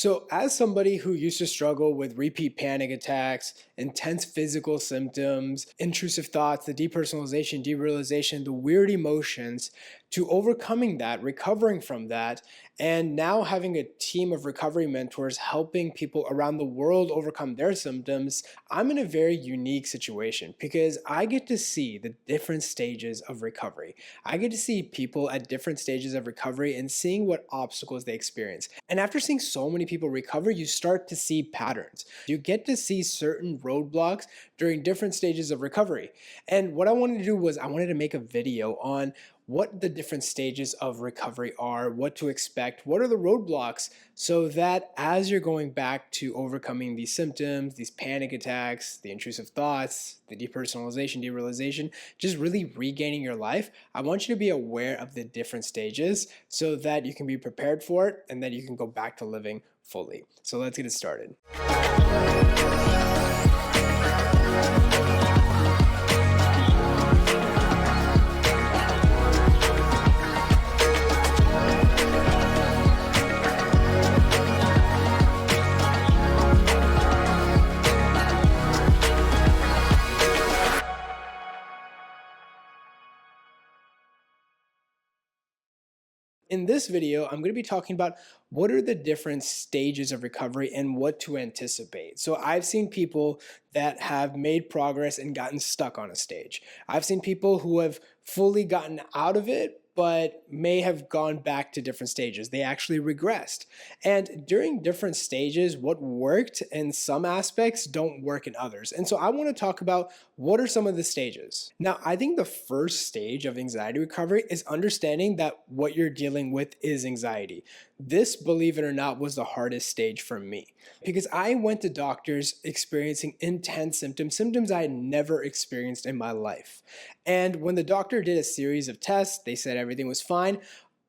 So, as somebody who used to struggle with repeat panic attacks, intense physical symptoms, intrusive thoughts, the depersonalization, derealization, the weird emotions, to overcoming that, recovering from that, and now having a team of recovery mentors helping people around the world overcome their symptoms, I'm in a very unique situation because I get to see the different stages of recovery. I get to see people at different stages of recovery and seeing what obstacles they experience. And after seeing so many people recover, you start to see patterns. You get to see certain roadblocks during different stages of recovery. And what I wanted to do was I wanted to make a video on what the different stages of recovery are, what to expect, what are the roadblocks, so that as you're going back to overcoming these symptoms, these panic attacks, the intrusive thoughts, the depersonalization, derealization, just really regaining your life, I want you to be aware of the different stages so that you can be prepared for it and that you can go back to living fully. So let's get it started. In this video, I'm going to be talking about what are the different stages of recovery and what to anticipate. So I've seen people that have made progress and gotten stuck on a stage. I've seen people who have fully gotten out of it, but may have gone back to different stages. They actually regressed. And during different stages, what worked in some aspects don't work in others. And so I want to talk about what are some of the stages. Now, I think the first stage of anxiety recovery is understanding that what you're dealing with is anxiety. This, believe it or not, was the hardest stage for me because I went to doctors experiencing intense symptoms I had never experienced in my life. And when the doctor did a series of tests, they said everything was fine.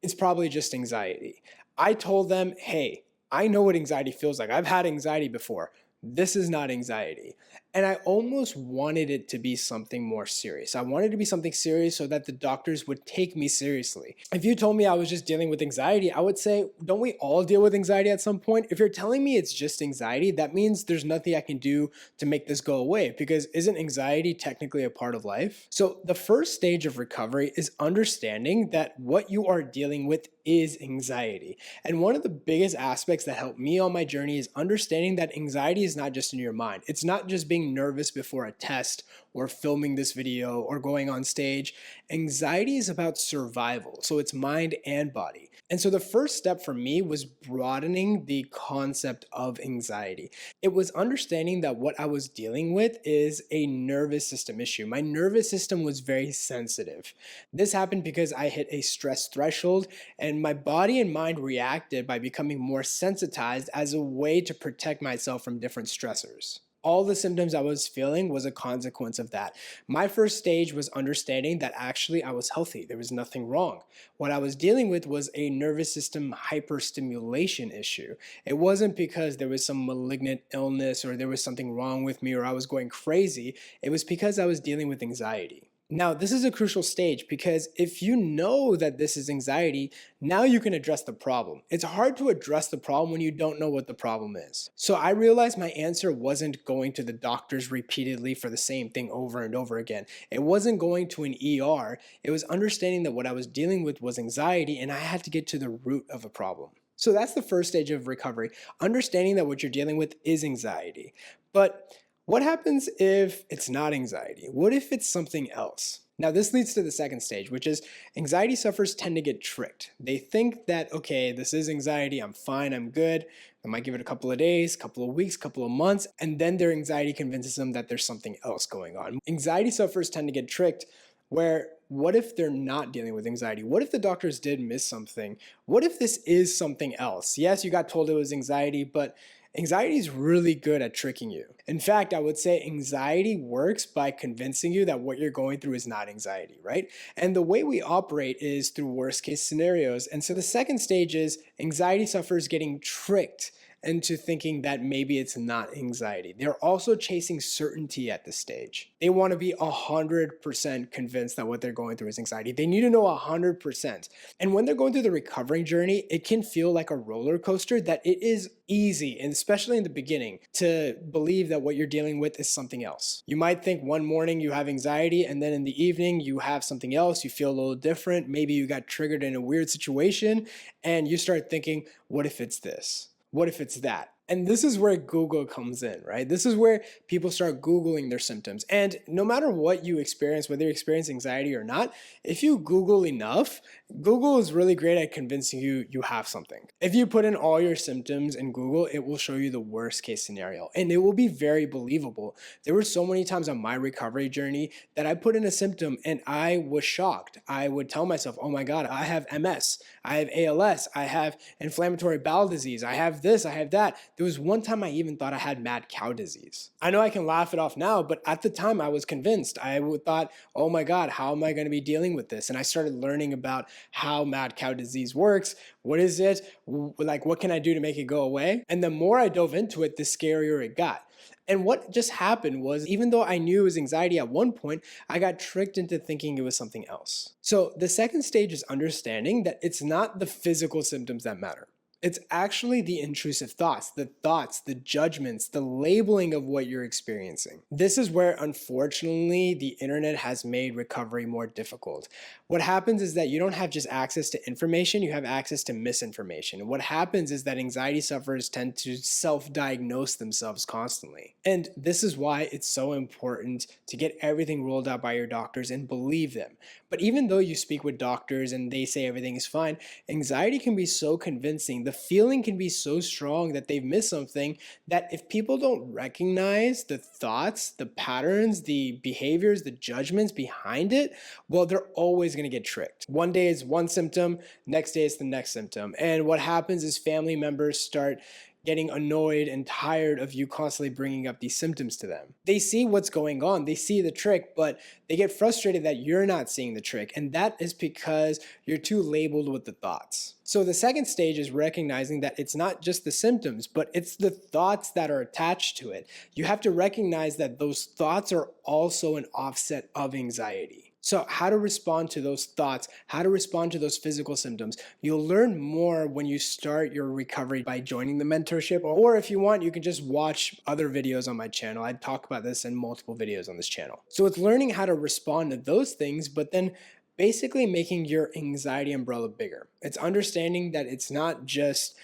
It's probably just anxiety. I told them, hey, I know what anxiety feels like. I've had anxiety before. This is not anxiety. And I almost wanted it to be something more serious. I wanted it to be something serious so that the doctors would take me seriously. If you told me I was just dealing with anxiety, I would say, don't we all deal with anxiety at some point? If you're telling me it's just anxiety, that means there's nothing I can do to make this go away, because isn't anxiety technically a part of life? So the first stage of recovery is understanding that what you are dealing with is anxiety. And one of the biggest aspects that helped me on my journey is understanding that anxiety is not just in your mind. It's not just being nervous before a test or filming this video or going on stage. Anxiety is about survival. So it's mind and body. And so the first step for me was broadening the concept of anxiety. It was understanding that what I was dealing with is a nervous system issue. My nervous system was very sensitive. This happened because I hit a stress threshold and my body and mind reacted by becoming more sensitized as a way to protect myself from different stressors. All the symptoms I was feeling was a consequence of that. My first stage was understanding that actually I was healthy. There was nothing wrong. What I was dealing with was a nervous system hyperstimulation issue. It wasn't because there was some malignant illness or there was something wrong with me or I was going crazy. It was because I was dealing with anxiety. Now, this is a crucial stage because if you know that this is anxiety, now you can address the problem. It's hard to address the problem when you don't know what the problem is. So I realized my answer wasn't going to the doctors repeatedly for the same thing over and over again. It wasn't going to an ER. It was understanding that what I was dealing with was anxiety and I had to get to the root of a problem. So that's the first stage of recovery, understanding that what you're dealing with is anxiety. But what happens if it's not anxiety? What if it's something else? Now, this leads to the second stage, which is anxiety sufferers tend to get tricked. They think that, okay, this is anxiety, I'm fine, I'm good. I might give it a couple of days, couple of weeks, couple of months, and then their anxiety convinces them that there's something else going on. Anxiety sufferers tend to get tricked where what if they're not dealing with anxiety? What if the doctors did miss something? What if this is something else? Yes, you got told it was anxiety, but anxiety is really good at tricking you. In fact, I would say anxiety works by convincing you that what you're going through is not anxiety, right? And the way we operate is through worst case scenarios. And so the second stage is anxiety sufferers getting tricked into thinking that maybe it's not anxiety. They're also chasing certainty at this stage. They want to be 100% convinced that what they're going through is anxiety. They need to know 100%. And when they're going through the recovering journey, it can feel like a roller coaster, that it is easy, and especially in the beginning, to believe that what you're dealing with is something else. You might think one morning you have anxiety, and then in the evening you have something else. You feel a little different. Maybe you got triggered in a weird situation, and you start thinking, what if it's this? What if it's that? And this is where Google comes in, right? This is where people start Googling their symptoms. And no matter what you experience, whether you experience anxiety or not, if you Google enough, Google is really great at convincing you you have something. If you put in all your symptoms in Google, it will show you the worst case scenario, and it will be very believable. There were so many times on my recovery journey that I put in a symptom and I was shocked. I would tell myself, oh my God, I have MS, I have ALS, I have inflammatory bowel disease, I have this, I have that. There was one time I even thought I had mad cow disease. I know I can laugh it off now, but at the time I was convinced. I thought, oh my God, how am I going to be dealing with this? And I started learning about how mad cow disease works. What is it? Like, what can I do to make it go away? And the more I dove into it, the scarier it got. And what just happened was, even though I knew it was anxiety at one point, I got tricked into thinking it was something else. So the second stage is understanding that it's not the physical symptoms that matter. It's actually the intrusive thoughts, the judgments, the labeling of what you're experiencing. This is where, unfortunately, the internet has made recovery more difficult. What happens is that you don't have just access to information, you have access to misinformation. And what happens is that anxiety sufferers tend to self-diagnose themselves constantly. And this is why it's so important to get everything ruled out by your doctors and believe them. But even though you speak with doctors and they say everything is fine, anxiety can be so convincing. The feeling can be so strong that they've missed something, that if people don't recognize the thoughts, the patterns, the behaviors, the judgments behind it, well, they're always going to get tricked. One day it's one symptom, next day it's the next symptom. And what happens is family members start getting annoyed and tired of you constantly bringing up these symptoms to them. They see what's going on, they see the trick, but they get frustrated that you're not seeing the trick. And that is because you're too labeled with the thoughts. So the second stage is recognizing that it's not just the symptoms, but it's the thoughts that are attached to it. You have to recognize that those thoughts are also an offset of anxiety. So how to respond to those thoughts, how to respond to those physical symptoms. You'll learn more when you start your recovery by joining the mentorship, or if you want, you can just watch other videos on my channel. I talk about this in multiple videos on this channel. So it's learning how to respond to those things, but then basically making your anxiety umbrella bigger. It's understanding that it's not just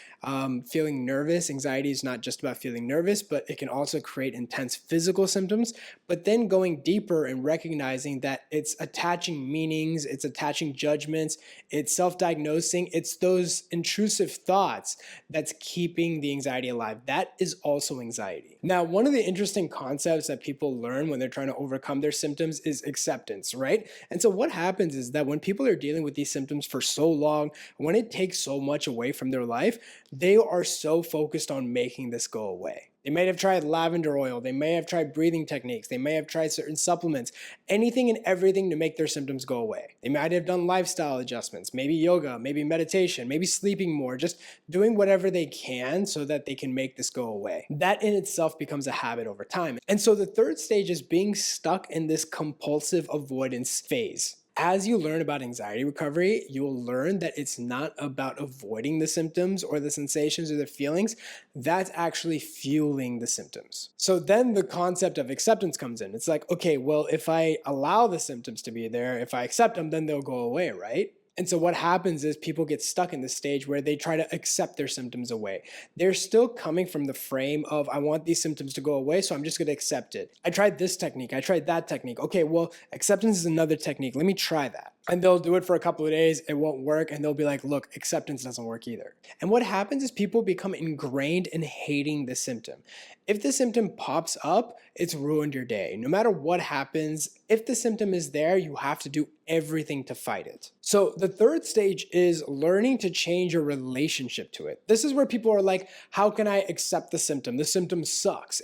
feeling nervous. Anxiety is not just about feeling nervous, but it can also create intense physical symptoms. But then going deeper and recognizing that it's attaching meanings, it's attaching judgments, it's self-diagnosing, it's those intrusive thoughts that's keeping the anxiety alive. That is also anxiety. Now, one of the interesting concepts that people learn when they're trying to overcome their symptoms is acceptance, right? And so what happens is that when people are dealing with these symptoms for so long, when it takes so much away from their life, they are so focused on making this go away. They may have tried lavender oil, they may have tried breathing techniques, they may have tried certain supplements, anything and everything to make their symptoms go away. They might have done lifestyle adjustments, maybe yoga, maybe meditation, maybe sleeping more, just doing whatever they can so that they can make this go away. That in itself becomes a habit over time. And so the third stage is being stuck in this compulsive avoidance phase. As you learn about anxiety recovery, you will learn that it's not about avoiding the symptoms or the sensations or the feelings. That's actually fueling the symptoms. So then the concept of acceptance comes in. It's like, okay, well, if I allow the symptoms to be there, if I accept them, then they'll go away, right? And so what happens is people get stuck in this stage where they try to accept their symptoms away. They're still coming from the frame of, I want these symptoms to go away, so I'm just going to accept it. I tried this technique. I tried that technique. Okay, well, acceptance is another technique. Let me try that. And they'll do it for a couple of days. It won't work. And they'll be like, look, acceptance doesn't work either. And what happens is people become ingrained in hating the symptom. If the symptom pops up, it's ruined your day. No matter what happens, if the symptom is there, you have to do everything to fight it. So the third stage is learning to change your relationship to it. This is where people are like, how can I accept the symptom? The symptom sucks.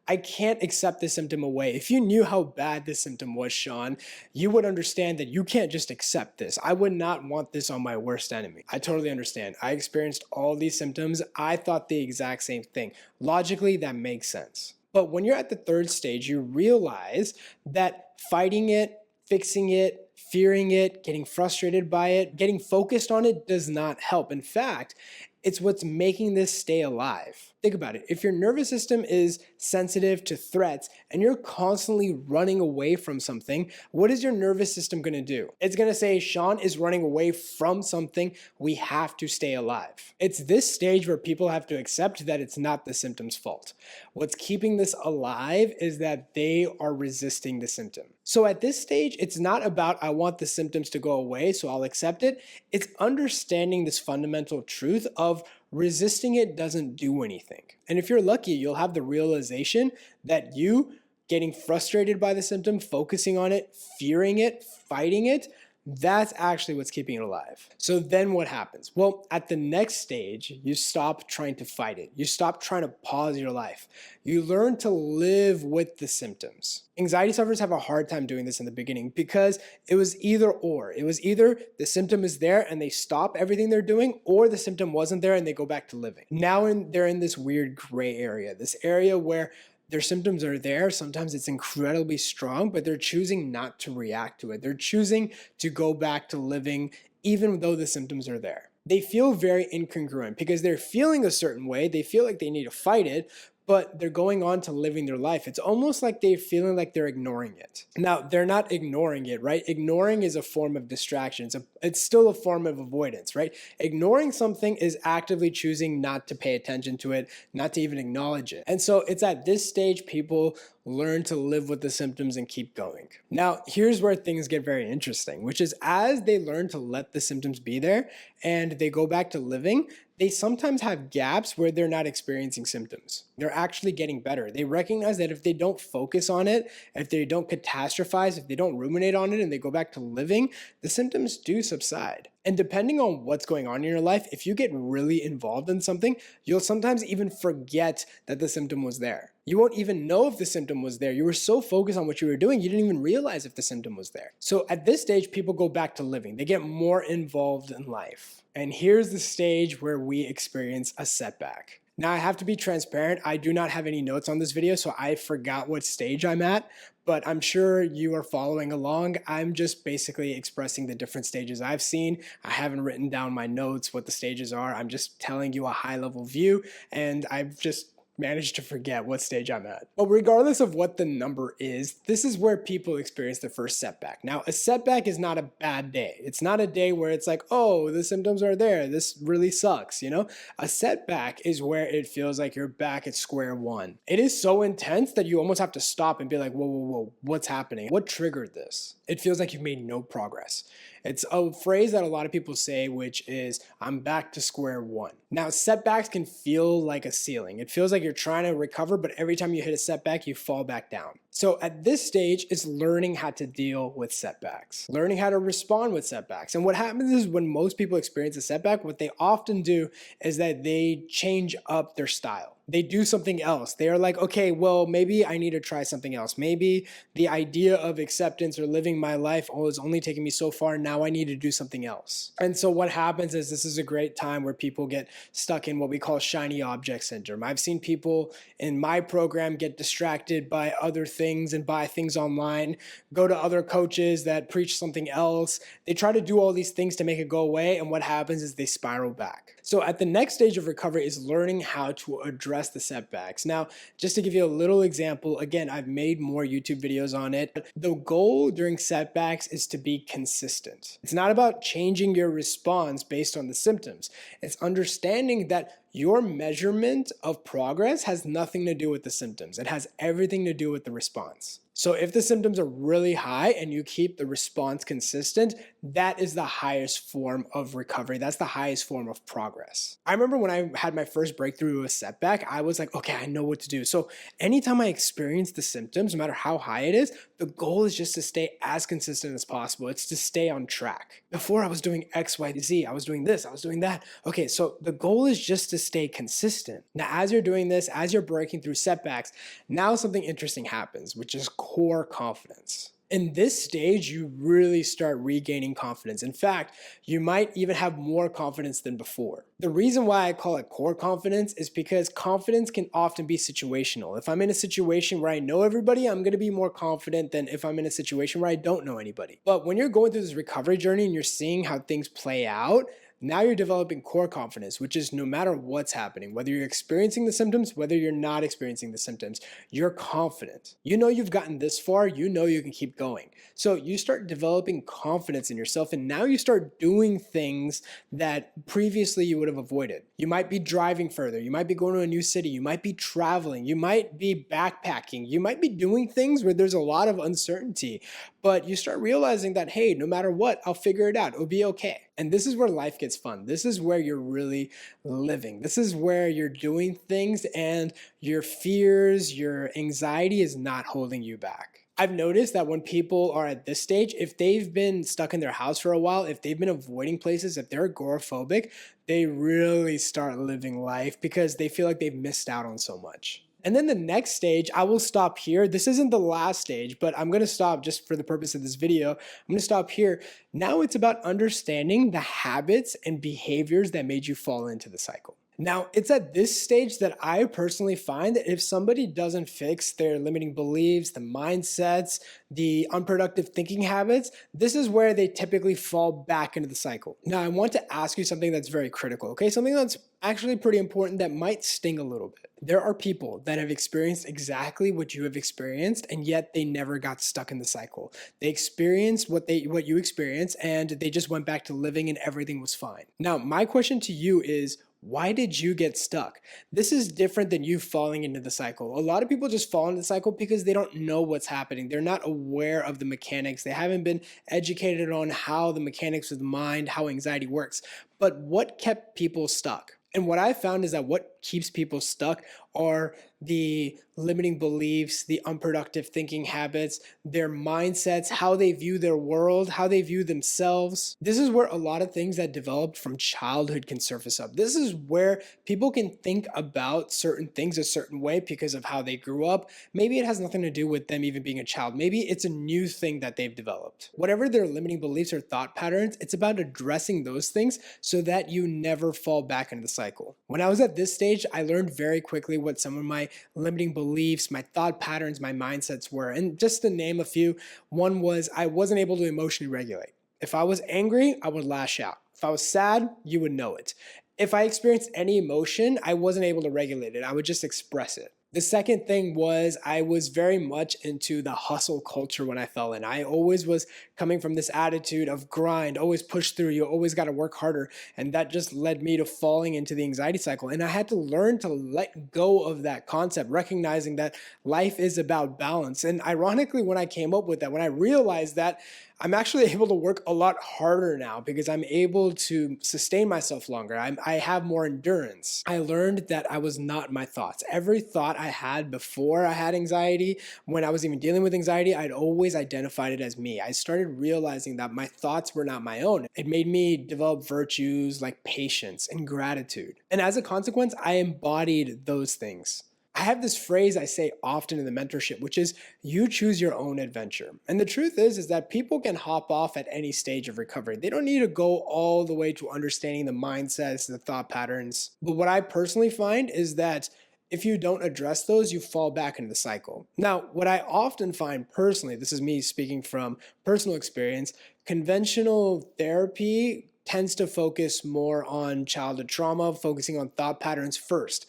I can't accept this symptom away. If you knew how bad this symptom was, Shaan, you would understand that you can't just accept this. I would not want this on my worst enemy. I totally understand. I experienced all these symptoms. I thought the exact same thing. Logically, that makes sense. But when you're at the third stage, you realize that fighting it, fixing it, fearing it, getting frustrated by it, getting focused on it does not help. In fact, it's what's making this stay alive. Think about it. If your nervous system is sensitive to threats and you're constantly running away from something, what is your nervous system going to do? It's going to say, Shaan is running away from something. We have to stay alive. It's this stage where people have to accept that it's not the symptom's fault. What's keeping this alive is that they are resisting the symptom. So at this stage, it's not about I want the symptoms to go away, so I'll accept it. It's understanding this fundamental truth of resisting it doesn't do anything. And if you're lucky, you'll have the realization that you getting frustrated by the symptom, focusing on it, fearing it, fighting it, that's actually what's keeping it alive. So then what happens? Well, at the next stage, you stop trying to fight it. You stop trying to pause your life. You learn to live with the symptoms. Anxiety sufferers have a hard time doing this in the beginning because it was either or. It was either the symptom is there and they stop everything they're doing, or the symptom wasn't there and they go back to living. Now they're in this weird gray area, this area where their symptoms are there. Sometimes it's incredibly strong, but they're choosing not to react to it. They're choosing to go back to living even though the symptoms are there. They feel very incongruent because they're feeling a certain way. They feel like they need to fight it, but they're going on to living their life. It's almost like they're feeling like they're ignoring it. Now, they're not ignoring it, right? Ignoring is a form of distraction. It's still a form of avoidance, right? Ignoring something is actively choosing not to pay attention to it, not to even acknowledge it. And so it's at this stage people learn to live with the symptoms and keep going. Now, here's where things get very interesting, which is as they learn to let the symptoms be there and they go back to living, they sometimes have gaps where they're not experiencing symptoms. They're actually getting better. They recognize that if they don't focus on it, if they don't catastrophize, if they don't ruminate on it and they go back to living, the symptoms do subside. And depending on what's going on in your life, if you get really involved in something, you'll sometimes even forget that the symptom was there. You won't even know if the symptom was there. You were so focused on what you were doing, you didn't even realize if the symptom was there. So at this stage, people go back to living. They get more involved in life. And here's the stage where we experience a setback. Now I have to be transparent. I do not have any notes on this video, so I forgot what stage I'm at, but I'm sure you are following along. I'm just basically expressing the different stages I've seen. I haven't written down my notes, what the stages are. I'm just telling you a high-level view, and I've just managed to forget what stage I'm at. But regardless of what the number is, this is where people experience the first setback. Now, a setback is not a bad day. It's not a day where it's like, oh, the symptoms are there. This really sucks, you know? A setback is where it feels like you're back at square one. It is so intense that you almost have to stop and be like, whoa, whoa, whoa, what's happening? What triggered this? It feels like you've made no progress. It's a phrase that a lot of people say, which is, I'm back to square one. Now, setbacks can feel like a ceiling. It feels like you're trying to recover, but every time you hit a setback, you fall back down. So at this stage, it's learning how to deal with setbacks, learning how to respond with setbacks. And what happens is when most people experience a setback, what they often do is that they change up their style. They do something else. They are like, okay, well, maybe I need to try something else. Maybe the idea of acceptance or living my life, oh, is only taking me so far. Now I need to do something else. And so what happens is this is a great time where people get stuck in what we call shiny object syndrome. I've seen people in my program get distracted by other things and buy things online, go to other coaches that preach something else. They try to do all these things to make it go away. And what happens is they spiral back. So at the next stage of recovery is learning how to address the setbacks. Now, just to give you a little example, again, I've made more YouTube videos on it. The goal during setbacks is to be consistent. It's not about changing your response based on the symptoms. It's understanding that your measurement of progress has nothing to do with the symptoms. It has everything to do with the response. So if the symptoms are really high and you keep the response consistent, that is the highest form of recovery. That's the highest form of progress. I remember when I had my first breakthrough with a setback, I was like, okay, I know what to do. So anytime I experience the symptoms, no matter how high it is, the goal is just to stay as consistent as possible. It's to stay on track. Before I was doing X, Y, Z, I was doing this, I was doing that. Okay, so the goal is just to stay consistent. Now, as you're doing this, as you're breaking through setbacks, now something interesting happens, which is core confidence. In this stage, you really start regaining confidence. In fact, you might even have more confidence than before. The reason why I call it core confidence is because confidence can often be situational. If I'm in a situation where I know everybody, I'm going to be more confident than if I'm in a situation where I don't know anybody. But when you're going through this recovery journey and you're seeing how things play out, now you're developing core confidence, which is no matter what's happening, whether you're experiencing the symptoms, whether you're not experiencing the symptoms, you're confident. You know you've gotten this far, you know you can keep going. So you start developing confidence in yourself, and now you start doing things that previously you would have avoided. You might be driving further, you might be going to a new city, you might be traveling, you might be backpacking, you might be doing things where there's a lot of uncertainty, but you start realizing that, hey, no matter what, I'll figure it out, it'll be okay. And this is where life gets fun. This is where you're really living. This is where you're doing things and your fears, your anxiety is not holding you back. I've noticed that when people are at this stage, if they've been stuck in their house for a while, if they've been avoiding places, if they're agoraphobic, they really start living life because they feel like they've missed out on so much. And then the next stage, I will stop here. This isn't the last stage, but I'm going to stop just for the purpose of this video. I'm going to stop here. Now it's about understanding the habits and behaviors that made you fall into the cycle. Now, it's at this stage that I personally find that if somebody doesn't fix their limiting beliefs, the mindsets, the unproductive thinking habits, this is where they typically fall back into the cycle. Now, I want to ask you something that's very critical, okay? Something that's actually pretty important that might sting a little bit. There are people that have experienced exactly what you have experienced, and yet they never got stuck in the cycle. They experienced what you experienced, and they just went back to living and everything was fine. Now, my question to you is, why did you get stuck? This is different than you falling into the cycle. A lot of people just fall into the cycle because they don't know what's happening. They're not aware of the mechanics. They haven't been educated on how the mechanics of the mind, how anxiety works. But what kept people stuck? And what I found is that what keeps people stuck are the limiting beliefs, the unproductive thinking habits, their mindsets, how they view their world, how they view themselves. This is where a lot of things that developed from childhood can surface up. This is where people can think about certain things a certain way because of how they grew up. Maybe it has nothing to do with them even being a child. Maybe it's a new thing that they've developed. Whatever their limiting beliefs or thought patterns, it's about addressing those things so that you never fall back into the cycle. When I was at this stage, I learned very quickly what some of my limiting beliefs, my thought patterns, my mindsets were. And just to name a few, one was I wasn't able to emotionally regulate. If I was angry, I would lash out. If I was sad, you would know it. If I experienced any emotion, I wasn't able to regulate it. I would just express it. The second thing was I was very much into the hustle culture when I fell in. I always was coming from this attitude of grind, always push through, you always got to work harder. And that just led me to falling into the anxiety cycle. And I had to learn to let go of that concept, recognizing that life is about balance. And ironically, when I came up with that, when I realized that, I'm actually able to work a lot harder now because I'm able to sustain myself longer. I have more endurance. I learned that I was not my thoughts. Every thought I had before I had anxiety, when I was even dealing with anxiety, I'd always identified it as me. I started realizing that my thoughts were not my own. It made me develop virtues like patience and gratitude. And as a consequence, I embodied those things. I have this phrase I say often in the mentorship, which is you choose your own adventure. And the truth is that people can hop off at any stage of recovery. They don't need to go all the way to understanding the mindsets, the thought patterns. But what I personally find is that if you don't address those, you fall back into the cycle. Now, what I often find personally, this is me speaking from personal experience, conventional therapy tends to focus more on childhood trauma, focusing on thought patterns first.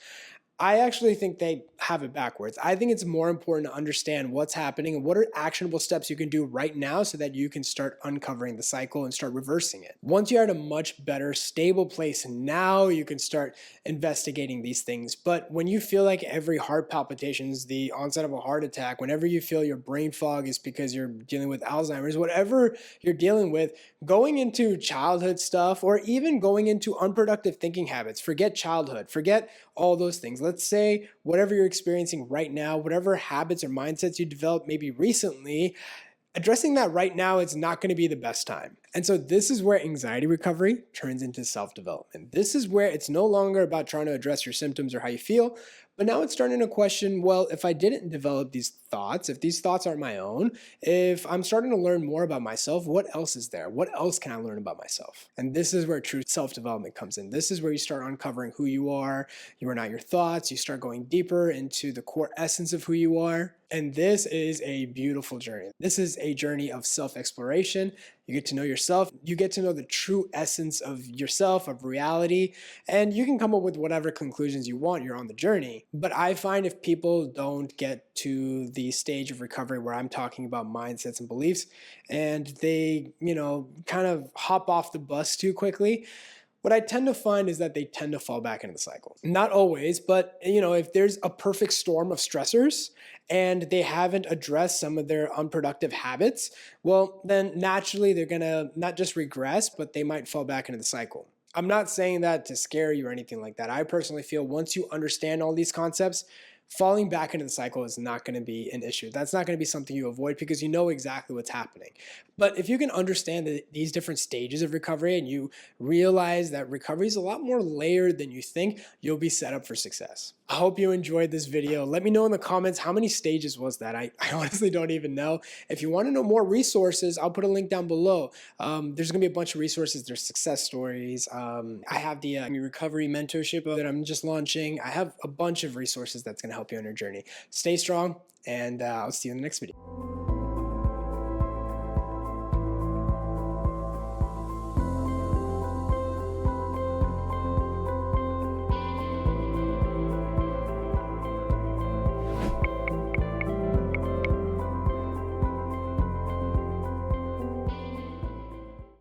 I actually think they have it backwards. I think it's more important to understand what's happening and what are actionable steps you can do right now so that you can start uncovering the cycle and start reversing it. Once you're at a much better, stable place, now you can start investigating these things. But when you feel like every heart palpitation is the onset of a heart attack, whenever you feel your brain fog is because you're dealing with Alzheimer's, whatever you're dealing with, going into childhood stuff or even going into unproductive thinking habits, forget childhood, forget all those things. Let's say whatever you're experiencing right now, whatever habits or mindsets you developed maybe recently, addressing that right now is not going to be the best time. And so this is where anxiety recovery turns into self-development. This is where it's no longer about trying to address your symptoms or how you feel, but now it's starting to question, well, if I didn't develop these thoughts, if these thoughts aren't my own, if I'm starting to learn more about myself, what else is there? What else can I learn about myself? And this is where true self-development comes in. This is where you start uncovering who you are. You are not your thoughts. You start going deeper into the core essence of who you are. And this is a beautiful journey. This is a journey of self-exploration. You get to know yourself. You get to know the true essence of yourself, of reality, and you can come up with whatever conclusions you want. You're on the journey. But I find if people don't get to the stage of recovery where I'm talking about mindsets and beliefs, and they, kind of hop off the bus too quickly, what I tend to find is that they tend to fall back into the cycle. Not always, but if there's a perfect storm of stressors and they haven't addressed some of their unproductive habits, well, then naturally they're gonna not just regress, but they might fall back into the cycle. I'm not saying that to scare you or anything like that. I personally feel once you understand all these concepts, falling back into the cycle is not going to be an issue. That's not going to be something you avoid because you know exactly what's happening. But if you can understand these different stages of recovery and you realize that recovery is a lot more layered than you think, you'll be set up for success. I hope you enjoyed this video. Let me know in the comments how many stages was that. I honestly don't even know. If you want to know more resources, I'll put a link down below. There's going to be a bunch of resources. There's success stories. I have the recovery mentorship that I'm just launching. I have a bunch of resources that's going to help you on your journey. Stay strong, and I'll see you in the next video.